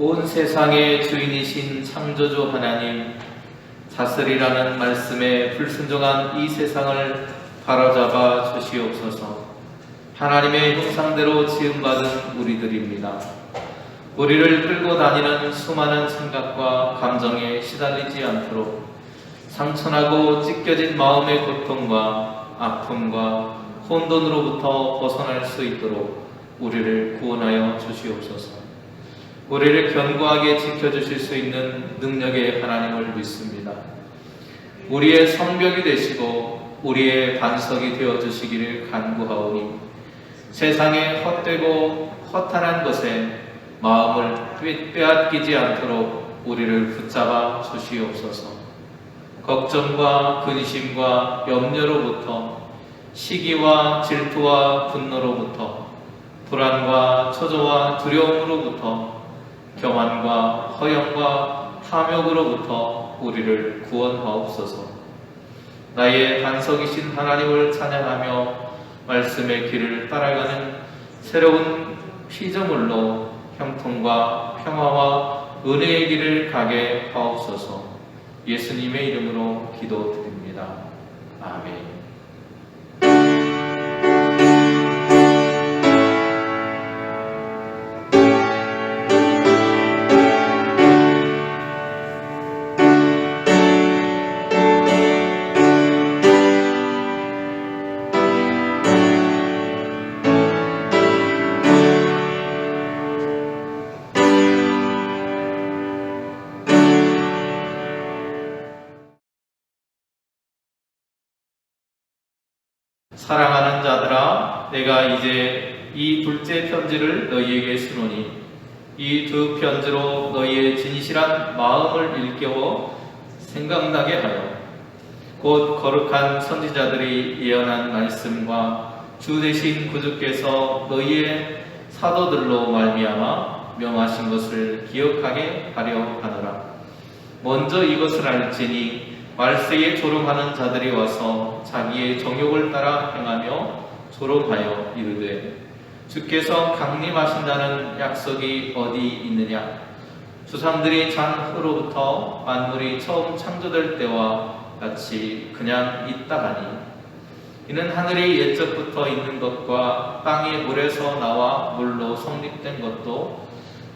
온 세상의 주인이신 창조주 하나님, 다스리라는 말씀에 불순종한 이 세상을 바로잡아 주시옵소서. 하나님의 형상대로 지음받은 우리들입니다. 우리를 끌고 다니는 수많은 생각과 감정에 시달리지 않도록 상처나고 찢겨진 마음의 고통과 아픔과 혼돈으로부터 벗어날 수 있도록 우리를 구원하여 주시옵소서. 우리를 견고하게 지켜주실 수 있는 능력의 하나님을 믿습니다. 우리의 성벽이 되시고 우리의 반석이 되어주시기를 간구하오니 세상의 헛되고 허탄한 것에 마음을 빼앗기지 않도록 우리를 붙잡아 주시옵소서. 걱정과 근심과 염려로부터, 시기와 질투와 분노로부터, 불안과 초조와 두려움으로부터, 교만과 허영과 탐욕으로부터 우리를 구원하옵소서. 나의 반석이신 하나님을 찬양하며 말씀의 길을 따라가는 새로운 피조물로 형통과 평화와 은혜의 길을 가게 하옵소서. 예수님의 이름으로 기도드립니다. 아멘. 사랑하는 자들아, 내가 이제 이 둘째 편지를 너희에게 쓰노니 이 두 편지로 너희의 진실한 마음을 일깨워 생각나게 하여 곧 거룩한 선지자들이 예언한 말씀과 주 되신 구주께서 너희의 사도들로 말미암아 명하신 것을 기억하게 하려 하노라. 먼저 이것을 알지니 말세에 조롱하는 자들이 와서 자기의 정욕을 따라 행하며 조롱하여 이르되 주께서 강림하신다는 약속이 어디 있느냐? 조상들이 장후로부터 만물이 처음 창조될 때와 같이 그냥 있다 하니 이는 하늘이 옛적부터 있는 것과 땅이 물에서 나와 물로 성립된 것도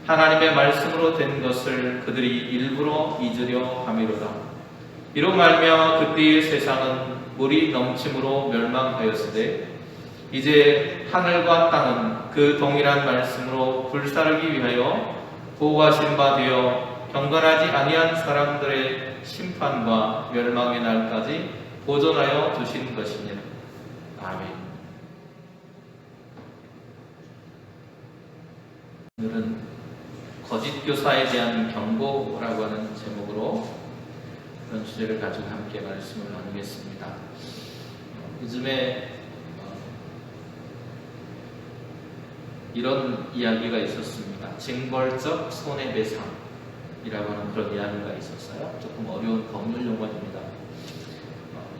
하나님의 말씀으로 된 것을 그들이 일부러 잊으려 함이로다. 이로 말미암아 그때의 세상은 물이 넘침으로 멸망하였으되 이제 하늘과 땅은 그 동일한 말씀으로 불사르기 위하여 보호하신 바 되어 경건하지 아니한 사람들의 심판과 멸망의 날까지 보존하여 두신 것이니라. 아멘. 오늘은 거짓 교사에 대한 경고라고 하는 제목으로 그런 주제를 가지고 함께 말씀을 나누겠습니다. 요즘에 이런 이야기가 있었습니다. 징벌적 손해배상이라고 하는 그런 이야기가 있었어요. 조금 어려운 법률 용어입니다.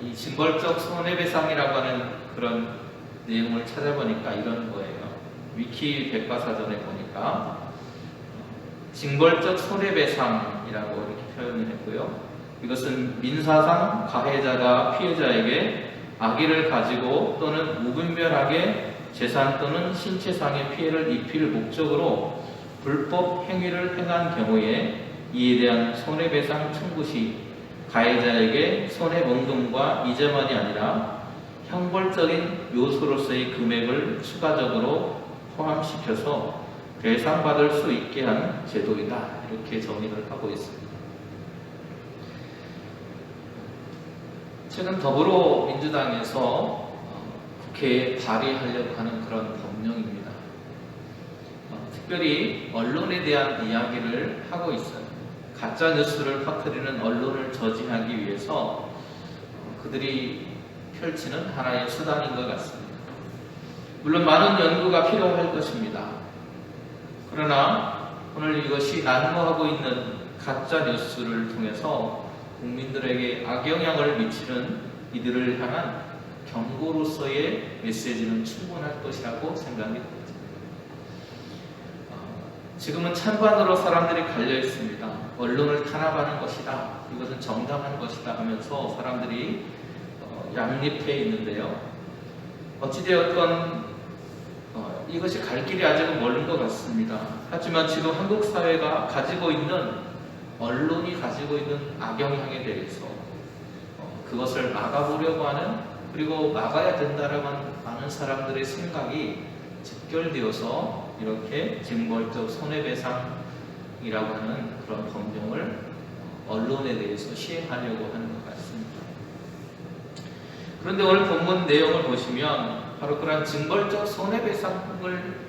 이 징벌적 손해배상이라고 하는 그런 내용을 찾아보니까 이런 거예요. 위키 백과사전에 보니까 징벌적 손해배상이라고 이렇게 표현을 했고요. 이것은 민사상 가해자가 피해자에게 악의를 가지고 또는 무분별하게 재산 또는 신체상의 피해를 입힐 목적으로 불법 행위를 행한 경우에 이에 대한 손해배상 청구 시 가해자에게 손해봉금과 이자만이 아니라 형벌적인 요소로서의 금액을 추가적으로 포함시켜서 배상받을 수 있게 한 제도이다. 이렇게 정의를 하고 있습니다. 최근 더불어민주당에서 국회에 발의하려고 하는 그런 법령입니다. 특별히 언론에 대한 이야기를 하고 있어요. 가짜 뉴스를 퍼뜨리는 언론을 저지하기 위해서 그들이 펼치는 하나의 수단인 것 같습니다. 물론 많은 연구가 필요할 것입니다. 그러나 오늘 이것이 난무하고 있는 가짜 뉴스를 통해서 국민들에게 악영향을 미치는 이들을 향한 경고로서의 메시지는 충분할 것이라고 생각이 됩니다. 지금은 찬반으로 사람들이 갈려 있습니다. 언론을 탄압하는 것이다. 이것은 정당한 것이다 하면서 사람들이 양립해 있는데요. 어찌되었건 이것이 갈 길이 아직은 멀은 것 같습니다. 하지만 지금 한국 사회가 가지고 있는 언론이 가지고 있는 악영향에 대해서 그것을 막아보려고 하는, 그리고 막아야 된다라고 하는 사람들의 생각이 집결되어서 이렇게 징벌적 손해배상이라고 하는 그런 법령을 언론에 대해서 시행하려고 하는 것 같습니다. 그런데 오늘 본문 내용을 보시면 바로 그런 징벌적 손해배상을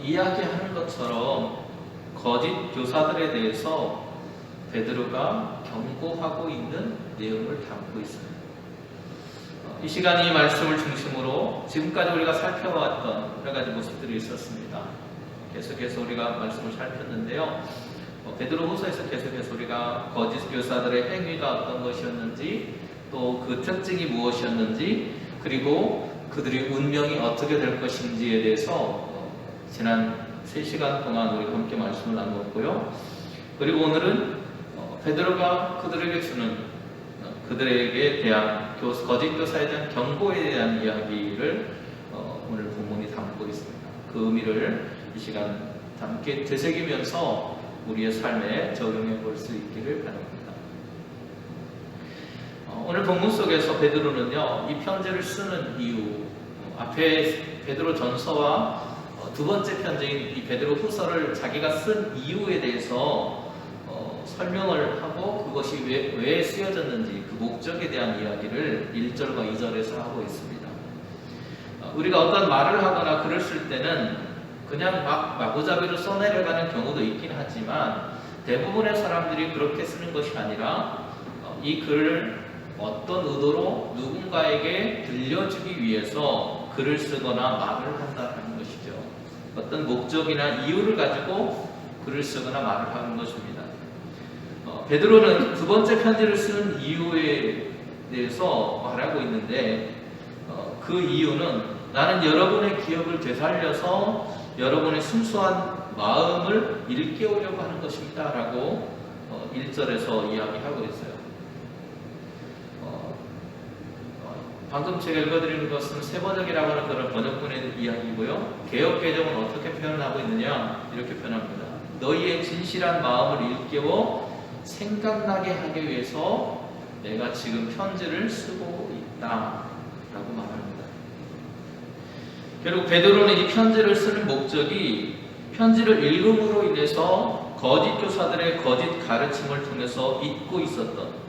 이야기하는 것처럼 거짓 교사들에 대해서 베드로가 경고하고 있는 내용을 담고 있습니다. 이 시간 이 말씀을 중심으로 지금까지 우리가 살펴왔던 여러 가지 모습들이 있었습니다. 계속해서 우리가 말씀을 살폈는데요. 베드로후서에서 계속해서 우리가 거짓 교사들의 행위가 어떤 것이었는지, 또 그 특징이 무엇이었는지, 그리고 그들의 운명이 어떻게 될 것인지에 대해서 지난 3시간 동안 우리가 함께 말씀을 나누었고요. 그리고 오늘은 베드로가 그들에게 주는 그들에게 대한 거짓 교사에 대한 경고에 대한 이야기를 오늘 본문이 담고 있습니다. 그 의미를 이 시간 함께 되새기면서 우리의 삶에 적용해 볼 수 있기를 바랍니다. 오늘 본문 속에서 베드로는요, 이 편지를 쓰는 이유, 앞에 베드로 전서와 두 번째 편지인 이 베드로 후서를 자기가 쓴 이유에 대해서 설명을 하고 그것이 왜 쓰여졌는지 그 목적에 대한 이야기를 1절과 2절에서 하고 있습니다. 우리가 어떤 말을 하거나 글을 쓸 때는 그냥 막 마구잡이로 써내려가는 경우도 있긴 하지만 대부분의 사람들이 그렇게 쓰는 것이 아니라 이 글을 어떤 의도로 누군가에게 들려주기 위해서 글을 쓰거나 말을 한다는 것이죠. 어떤 목적이나 이유를 가지고 글을 쓰거나 말을 하는 것입니다. 베드로는 두 번째 편지를 쓰는 이유에 대해서 말하고 있는데 그 이유는 나는 여러분의 기억을 되살려서 여러분의 순수한 마음을 일깨우려고 하는 것입니다 라고 1절에서 이야기하고 있어요. 방금 제가 읽어드리는 것은 세번역이라고 하는 그런 번역본의 이야기고요. 개역개정은 어떻게 표현하고 있느냐, 이렇게 표현합니다. 너희의 진실한 마음을 일깨워 생각나게 하기 위해서 내가 지금 편지를 쓰고 있다 라고 말합니다. 결국 베드로는 이 편지를 쓰는 목적이 편지를 읽음으로 인해서 거짓 교사들의 거짓 가르침을 통해서 잊고 있었던,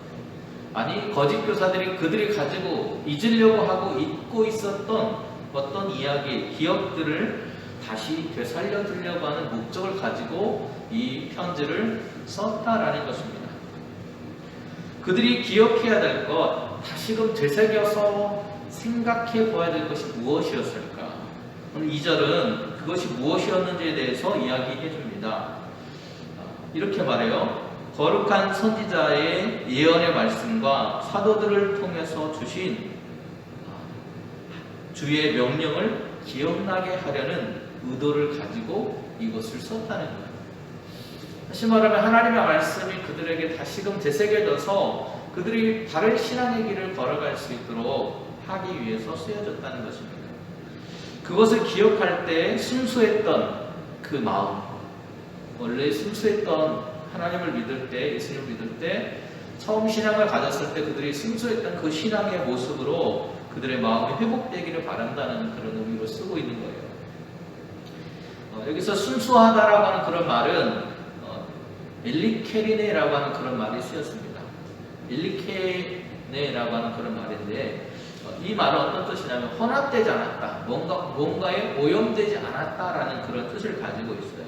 아니 거짓 교사들이 그들이 가지고 잊으려고 하고 잊고 있었던 어떤 이야기, 기억들을 다시 되살려 주려고 하는 목적을 가지고 이 편지를 썼다라는 것입니다. 그들이 기억해야 될 것, 다시금 되새겨서 생각해 보아야 될 것이 무엇이었을까? 오늘 2절은 그것이 무엇이었는지에 대해서 이야기해 줍니다. 이렇게 말해요. 거룩한 선지자의 예언의 말씀과 사도들을 통해서 주신 주의 명령을 기억나게 하려는 의도를 가지고 이것을 썼다는 거예요. 다시 말하면 하나님의 말씀이 그들에게 다시금 되새겨져서 그들이 바른 신앙의 길을 걸어갈 수 있도록 하기 위해서 쓰여졌다는 것입니다. 그것을 기억할 때 순수했던 그 마음, 원래 순수했던 하나님을 믿을 때, 예수님을 믿을 때, 처음 신앙을 가졌을 때 그들이 순수했던 그 신앙의 모습으로 그들의 마음이 회복되기를 바란다는 그런 의미로 쓰고 있는 거예요. 여기서 순수하다라고 하는 그런 말은 엘리케리네라고 하는 그런 말이 쓰였습니다. 엘리케네라고 하는 그런 말인데 이 말은 어떤 뜻이냐면 혼합되지 않았다, 뭔가에 오염되지 않았다라는 그런 뜻을 가지고 있어요.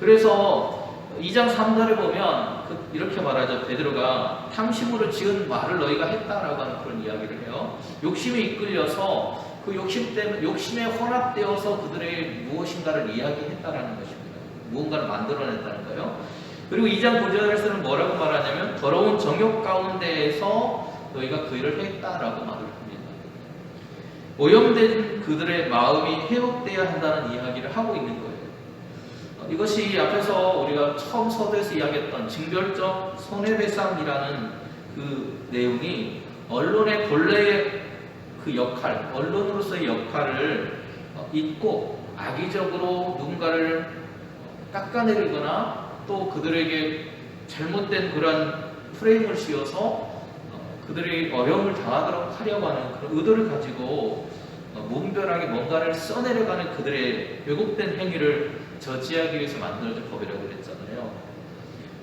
그래서 2장 3절에 보면 이렇게 말하죠. 베드로가 탐심으로 지은 말을 너희가 했다라고 하는 그런 이야기를 해요. 욕심에 이끌려서 그 욕심에 혼합되어서 그들의 무엇인가를 이야기했다라는 것입니다. 무언가를 만들어냈다는 거예요. 그리고 2장 9절에서는 뭐라고 말하냐면 더러운 정욕 가운데에서 너희가 그 일을 했다라고 말을 합니다. 오염된 그들의 마음이 회복되어야 한다는 이야기를 하고 있는 거예요. 이것이 앞에서 우리가 처음 서두에서 이야기했던 징별적 손해배상이라는 그 내용이 언론의 본래의 그 역할, 언론으로서의 역할을 잊고 악의적으로 누군가를 깎아내리거나 또 그들에게 잘못된 그런 프레임을 씌워서 그들이 어려움을 당하도록 하려고 하는 그런 의도를 가지고 무분별하게 뭔가를 써내려가는 그들의 왜곡된 행위를 저지하기 위해서 만들어진 법이라고 그랬잖아요.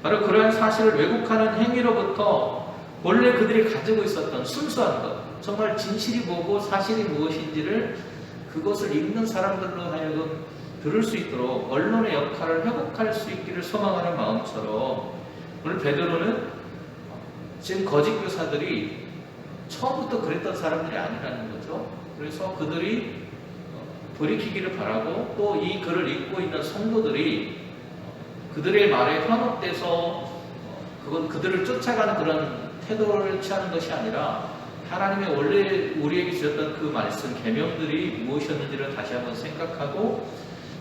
바로 그러한 사실을 왜곡하는 행위로부터 본래 그들이 가지고 있었던 순수한 것, 정말 진실이 뭐고 사실이 무엇인지를 그것을 읽는 사람들로 하여금 들을 수 있도록 언론의 역할을 회복할 수 있기를 소망하는 마음처럼 오늘 베드로는 지금 거짓 교사들이 처음부터 그랬던 사람들이 아니라는 거죠. 그래서 그들이 돌이키기를 바라고 또 이 글을 읽고 있는 성도들이 그들의 말에 현혹돼서 그들을 쫓아가는 그런 태도를 취하는 것이 아니라 하나님의 원래 우리에게 주셨던 그 말씀, 계명들이 무엇이었는지를 다시 한번 생각하고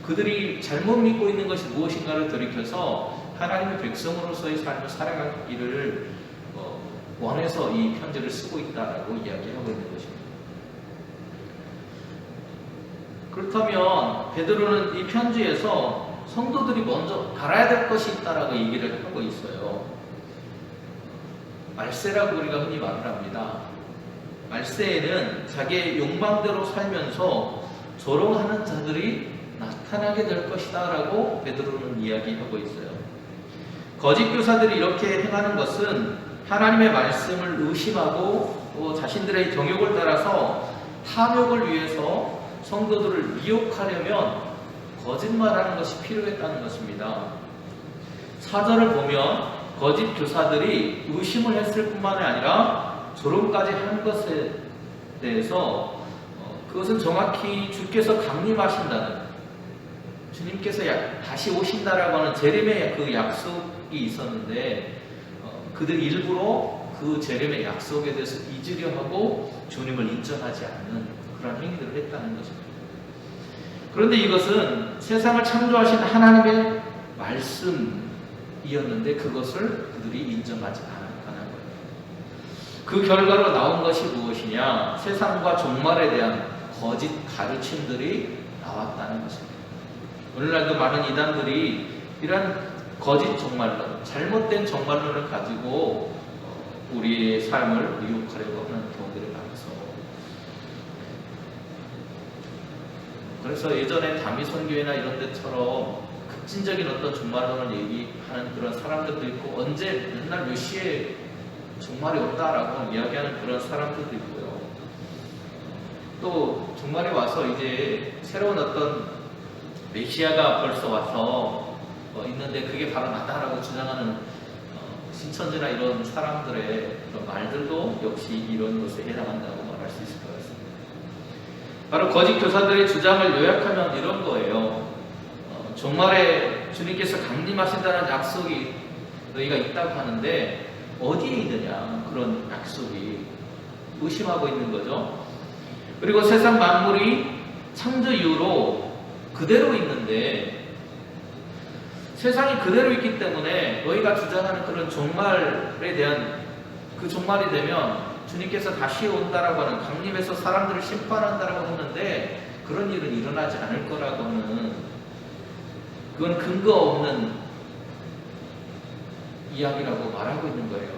그들이 잘못 믿고 있는 것이 무엇인가를 돌이켜서 하나님의 백성으로서의 삶을 살아가기를 원해서 이 편지를 쓰고 있다라고 이야기하고 있는 것입니다. 그렇다면 베드로는 이 편지에서 성도들이 먼저 알아야 될 것이 있다라고 얘기를 하고 있어요. 말세라고 우리가 흔히 말을 합니다. 말세에는 자기의 욕망대로 살면서 조롱하는 자들이 나타나게 될 것이다 라고 베드로는 이야기하고 있어요. 거짓 교사들이 이렇게 행하는 것은 하나님의 말씀을 의심하고 또 자신들의 정욕을 따라서 탐욕을 위해서 성도들을 미혹하려면 거짓말하는 것이 필요했다는 것입니다. 사절을 보면 거짓 교사들이 의심을 했을 뿐만 아니라 조롱까지 한 것에 대해서 그것은 정확히 주께서 강림하신다는, 주님께서 다시 오신다라고 하는 재림의 그 약속이 있었는데 그들 일부러 그 재림의 약속에 대해서 잊으려 하고 주님을 인정하지 않는 그런 행위들을 했다는 것입니다. 그런데 이것은 세상을 창조하신 하나님의 말씀이었는데 그것을 그들이 인정하지 않았다는 거예요. 그 결과로 나온 것이 무엇이냐? 세상과 종말에 대한 거짓 가르침들이 나왔다는 것입니다. 오늘날도 많은 이단들이 이런 거짓 종말론, 잘못된 종말론을 가지고 우리의 삶을 미혹하려고 하는 경우들이 많아서, 그래서 예전에 다미선교회나 이런 데처럼 급진적인 어떤 종말론을 얘기하는 그런 사람들도 있고 언제 맨날 몇 시에 종말이 없다라고 이야기하는 그런 사람들도 있고요. 또 종말이 와서 이제 새로운 어떤 메시아가 벌써 와서 있는데 그게 바로 나다라고 주장하는 신천지나 이런 사람들의 그런 말들도 역시 이런 것에 해당한다고 말할 수 있을 것 같습니다. 바로 거짓 교사들의 주장을 요약하면 이런 거예요. 종말에 주님께서 강림하신다는 약속이 너희가 있다고 하는데 어디에 있느냐, 그런 약속이 의심하고 있는 거죠. 그리고 세상 만물이 창조 이후로 그대로 있는데 세상이 그대로 있기 때문에 너희가 주장하는 그런 종말에 대한 그 종말이 되면 주님께서 다시 온다라고 하는, 강림해서 사람들을 심판한다라고 했는데 그런 일은 일어나지 않을 거라고 하는, 그건 근거 없는 이야기라고 말하고 있는 거예요.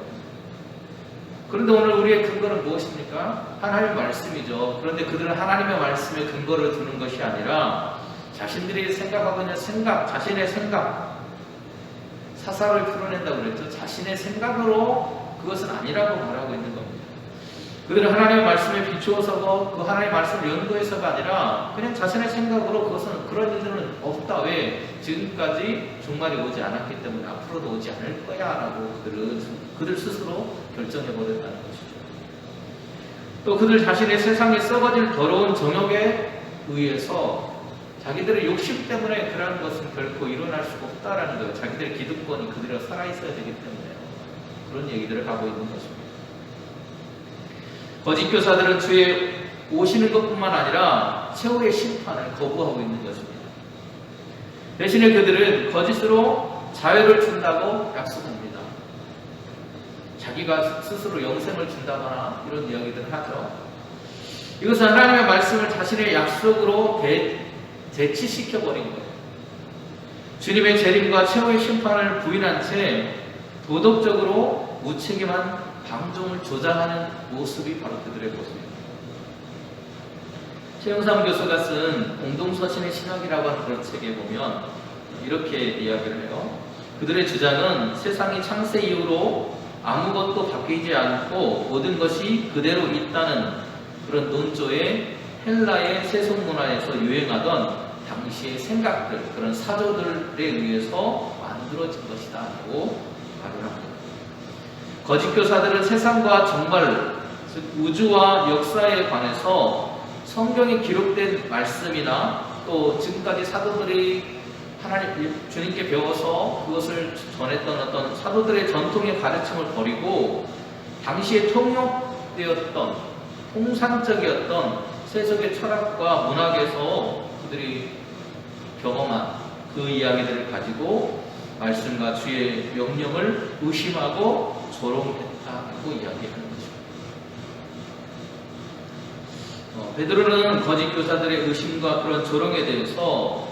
그런데 오늘 우리의 근거는 무엇입니까? 하나님의 말씀이죠. 그런데 그들은 하나님의 말씀에 근거를 두는 것이 아니라 자신들이 생각하고 있는 생각, 자신의 생각, 사사로이 풀어낸다고 그랬죠. 자신의 생각으로 그것은 아니라고 말하고 있는 겁니다. 그들은 하나님의 말씀에 비추어서 그 하나님의 말씀을 연구해서가 아니라 그냥 자신의 생각으로 그것은 그런 일들은 없다. 왜? 지금까지 종말이 오지 않았기 때문에 앞으로도 오지 않을 거야 라고 그들 스스로 결정해버렸다는 것이죠. 또 그들 자신의 세상에 썩어질 더러운 정욕에 의해서 자기들의 욕심 때문에 그런 것은 결코 일어날 수가 없다라는 거예요. 자기들의 기득권이 그대로 살아있어야 되기 때문에요. 그런 얘기들을 하고 있는 것입니다. 거짓 교사들은 주의 오시는 것뿐만 아니라 최후의 심판을 거부하고 있는 것입니다. 대신에 그들은 거짓으로 자유를 준다고 약속합니다. 자기가 스스로 영생을 준다거나 이런 이야기들을 하죠. 이것은 하나님의 말씀을 자신의 약속으로 대치시켜버린 거예요. 주님의 재림과 최후의 심판을 부인한 채 도덕적으로 무책임한 방종을 조장하는 모습이 바로 그들의 모습입니다. 최영삼 교수가 쓴 공동서신의 신학이라고 하는 그런 책에 보면 이렇게 이야기를 해요. 그들의 주장은 세상이 창세 이후로 아무것도 바뀌지 않고 모든 것이 그대로 있다는 그런 논조에 헬라의 세속 문화에서 유행하던 당시의 생각들, 그런 사조들에 의해서 만들어진 것이다 라고 말을 합니다. 거짓 교사들은 세상과 정말, 즉 우주와 역사에 관해서 성경에 기록된 말씀이나 또 지금까지 사도들이 하나님 주님께 배워서 그것을 전했던 어떤 사도들의 전통의 가르침을 버리고 당시에 통용되었던 통상적이었던 세속의 철학과 문학에서 그들이 경험한 그 이야기들을 가지고 말씀과 주의 명령을 의심하고 조롱했다고 이야기하는 것입니다. 베드로는 거짓 교사들의 의심과 그런 조롱에 대해서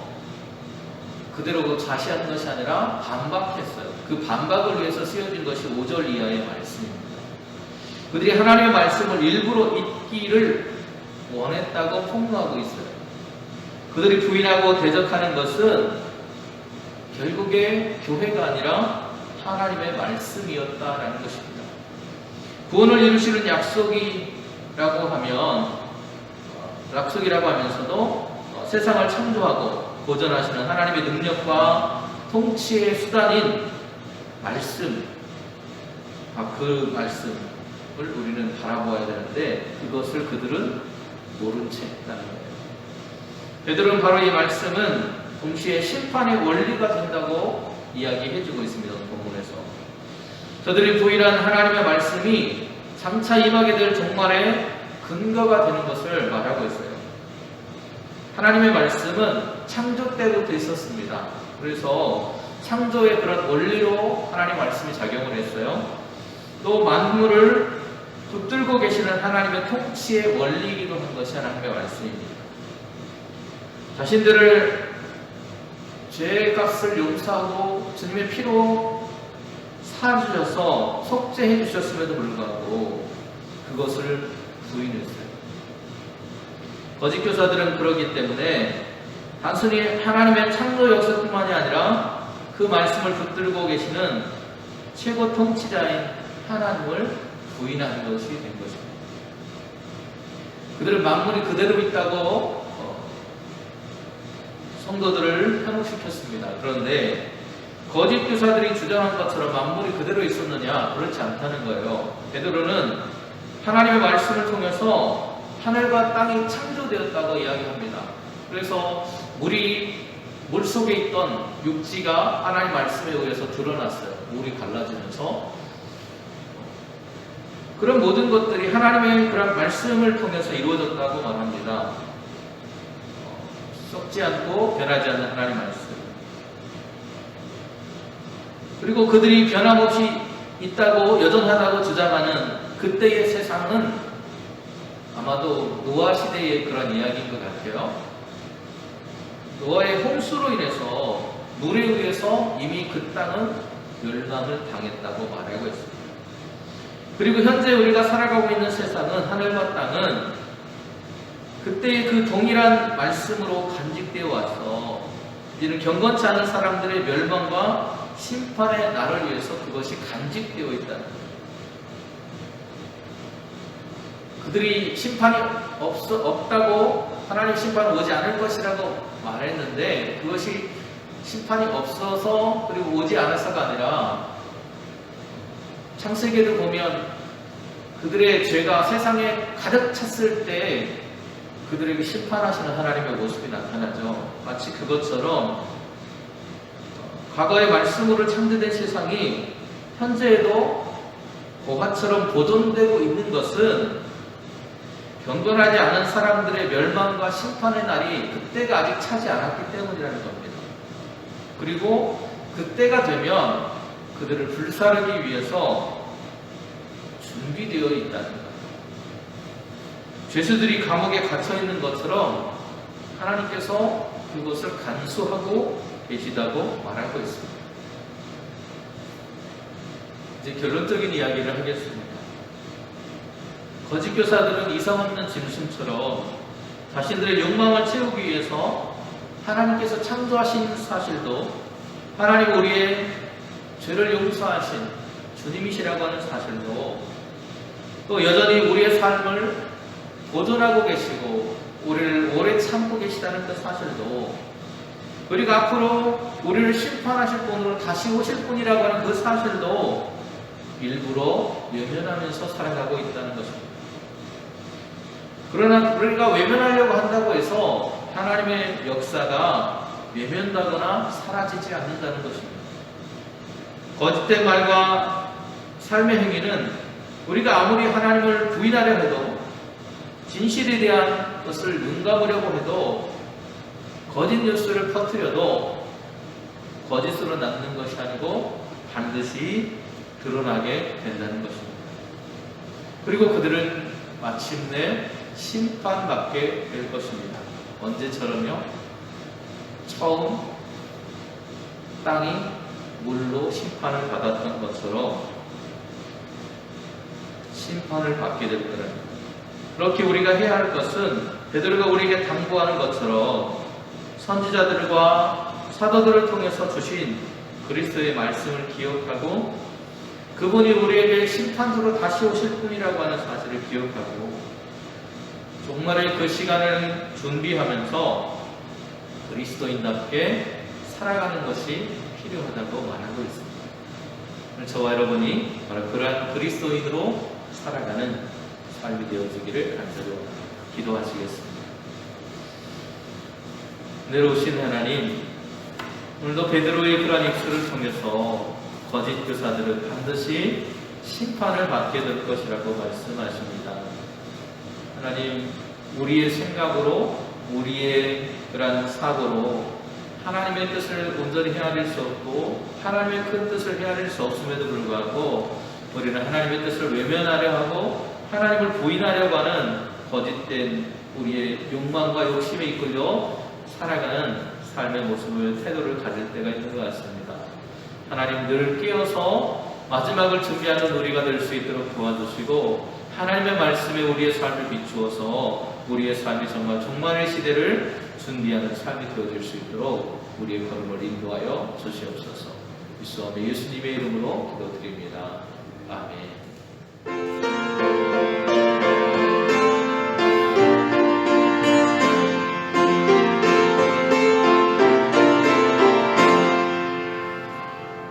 그대로 자시한 것이 아니라 반박했어요. 그 반박을 위해서 쓰여진 것이 5절 이하의 말씀입니다. 그들이 하나님의 말씀을 일부러 잊기를 원했다고 폭로하고 있어요. 그들이 부인하고 대적하는 것은 결국에 교회가 아니라 하나님의 말씀이었다라는 것입니다. 구원을 이루시는 약속이라고 하면서도 세상을 창조하고 보존하시는 하나님의 능력과 통치의 수단인 말씀, 그 말씀을 우리는 바라보아야 되는데 그것을 그들은 모른 채 했다는 거예요. 베드로는 바로 이 말씀은 동시에 심판의 원리가 된다고 이야기해주고 있습니다. 본문에서 저들이 부인한 하나님의 말씀이 장차 임하게 될 종말의 근거가 되는 것을 말하고 있어요. 하나님의 말씀은 창조 때부터 있었습니다. 그래서 창조의 그런 원리로 하나님 말씀이 작용을 했어요. 또 만물을 붙들고 계시는 하나님의 통치의 원리이기도 한 것이 하나님의 말씀입니다. 자신들을 죄의 값을 용서하고 주님의 피로 사주셔서 속죄해 주셨음에도 불구하고 그것을 부인했어요. 거짓 교사들은 그러기 때문에 단순히 하나님의 창조 역사뿐만이 아니라 그 말씀을 붙들고 계시는 최고 통치자인 하나님을 부인한 것이 된 것입니다. 그들은 만물이 그대로 있다고 성도들을 현혹시켰습니다. 그런데 거짓 교사들이 주장한 것처럼 만물이 그대로 있었느냐? 그렇지 않다는 거예요. 베드로는 하나님의 말씀을 통해서 하늘과 땅이 창조되었다고 이야기합니다. 그래서 물 속에 있던 육지가 하나님 말씀에 의해서 드러났어요. 물이 갈라지면서 그런 모든 것들이 하나님의 그런 말씀을 통해서 이루어졌다고 말합니다. 썩지 않고 변하지 않는 하나님의 말씀. 그리고 그들이 변함없이 있다고 여전하다고 주장하는 그때의 세상은 아마도 노아 시대의 그런 이야기인 것 같아요. 노아의 홍수로 인해서 물에 의해서 이미 그 땅은 멸망을 당했다고 말하고 있습니다. 그리고 현재 우리가 살아가고 있는 세상은 하늘과 땅은 그때의 그 동일한 말씀으로 간직되어 와서 이제는 경건치 않은 사람들의 멸망과 심판의 날을 위해서 그것이 간직되어 있다는 거예요. 그들이 심판이 없다고 하나님 심판은 오지 않을 것이라고 말했는데 그것이 심판이 없어서 그리고 오지 않아서가 아니라 창세기를 보면 그들의 죄가 세상에 가득 찼을 때 그들에게 심판하시는 하나님의 모습이 나타나죠. 마치 그것처럼 과거의 말씀으로 창조된 세상이 현재에도 고화처럼 보존되고 있는 것은 경건하지 않은 사람들의 멸망과 심판의 날이 그때가 아직 차지 않았기 때문이라는 겁니다. 그리고 그때가 되면 그들을 불사르기 위해서 준비되어 있다는 것. 죄수들이 감옥에 갇혀 있는 것처럼 하나님께서 그것을 간수하고 계시다고 말하고 있습니다. 이제 결론적인 이야기를 하겠습니다. 거짓 교사들은 이성 없는 짐승처럼 자신들의 욕망을 채우기 위해서 하나님께서 창조하신 사실도, 하나님 우리의 죄를 용서하신 주님이시라고 하는 사실도, 또 여전히 우리의 삶을 보존하고 계시고 우리를 오래 참고 계시다는 그 사실도, 그리고 앞으로 우리를 심판하실 분으로 다시 오실 분이라고 하는 그 사실도 일부러 외면하면서 살아가고 있다는 것입니다. 그러나 우리가 외면하려고 한다고 해서 하나님의 역사가 외면되거나 사라지지 않는다는 것입니다. 거짓된 말과 삶의 행위는 우리가 아무리 하나님을 부인하려 해도, 진실에 대한 것을 눈감으려고 해도, 거짓 뉴스를 퍼뜨려도 거짓으로 남는 것이 아니고 반드시 드러나게 된다는 것입니다. 그리고 그들은 마침내 심판받게 될 것입니다. 언제처럼요? 처음 땅이 물로 심판을 받았던 것처럼 심판을 받게 될 거랍니다. 그렇게 우리가 해야 할 것은 베드로가 우리에게 당부하는 것처럼 선지자들과 사도들을 통해서 주신 그리스도의 말씀을 기억하고, 그분이 우리에게 심판으로 다시 오실 분이라고 하는 사실을 기억하고, 종말의 그 시간을 준비하면서 그리스도인답게 살아가는 것이 필요하다고 말하고 있습니다. 저와 여러분이 바로 그러한 그리스도인으로 살아가는 삶이 되어지기를 간절히 기도하시겠습니다. 내려오신 하나님, 오늘도 베드로의 그러한 입술을 통해서 거짓 교사들은 반드시 심판을 받게 될 것이라고 말씀하십니다. 하나님, 우리의 생각으로, 우리의 그러한 사고로 하나님의 뜻을 온전히 헤아릴 수 없고 하나님의 큰 뜻을 헤아릴 수 없음에도 불구하고 우리는 하나님의 뜻을 외면하려 하고 하나님을 부인하려고 하는 거짓된 우리의 욕망과 욕심에 이끌려 살아가는 삶의 모습을, 태도를 가질 때가 있는 것 같습니다. 하나님, 늘 깨어서 마지막을 준비하는 우리가 될 수 있도록 도와주시고, 하나님의 말씀에 우리의 삶을 비추어서 우리의 삶이 정말 종말의 시대를 준비하는 삶이 되어질 수 있도록 우리의 걸음을 인도하여 주시옵소서. 예수님의 예수님의 이름으로 기도드립니다. 아멘.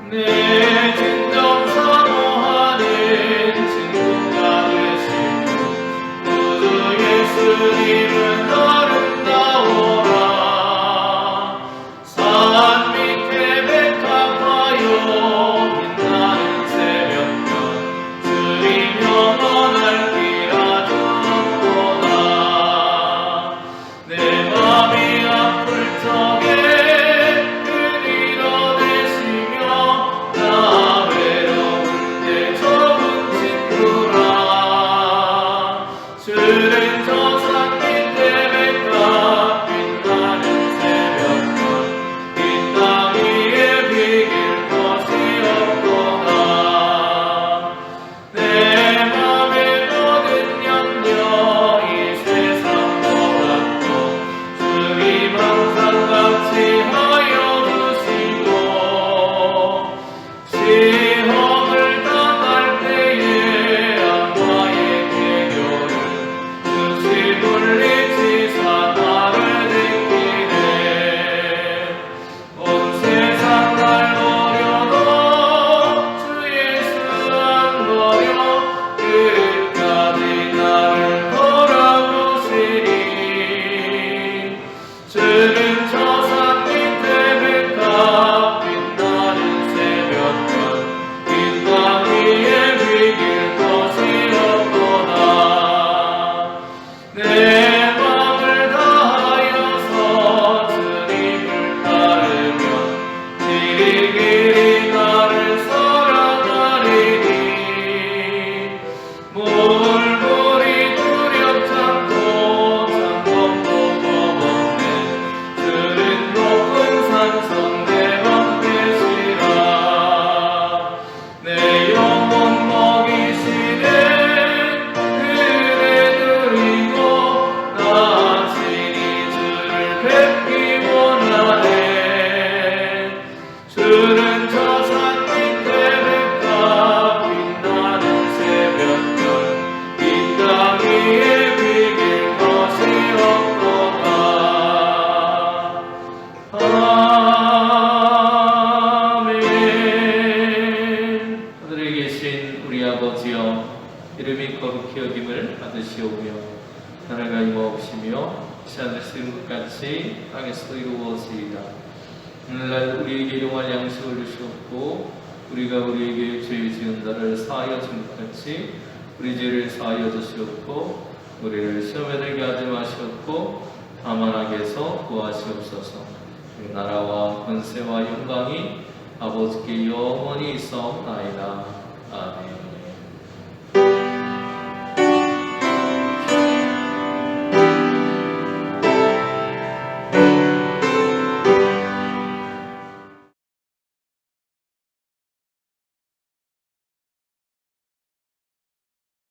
내 진정 사모하는 친구가 되신 구주 예수님은 아름다워라. 산 밑에 백합화요 빛나는 새벽별 주리며 물불이 두렵지 않고 장검도 겁없는 주는 높은 산성 내 방패시라. 내 영혼 먹이시네 은혜 누리고 나 친히 주를 뵙기 원하네. 주는 저 산 밑에 뵙다 빛나는 새벽별 이 땅 위에 비길 것이 없도다. 아멘. 하늘에 계신 우리 아버지여, 이름이 거룩히 여김을 받으시오며 나라가 임하옵시며 하늘에서 이룬 것 같이 땅에서도 이루어지이다. 오늘날 우리에게 일용할 양식을 주시옵고 우리가 우리에게 죄 지은 자를 사하여 준 것 같이 우리 죄를 사하여 주시옵고 우리를 시험에 들게 하지 마시옵고 다만 악에서 구하시옵소서. 나라와 권세와 영광이 아버지께 영원히 있사옵나이다. 아멘.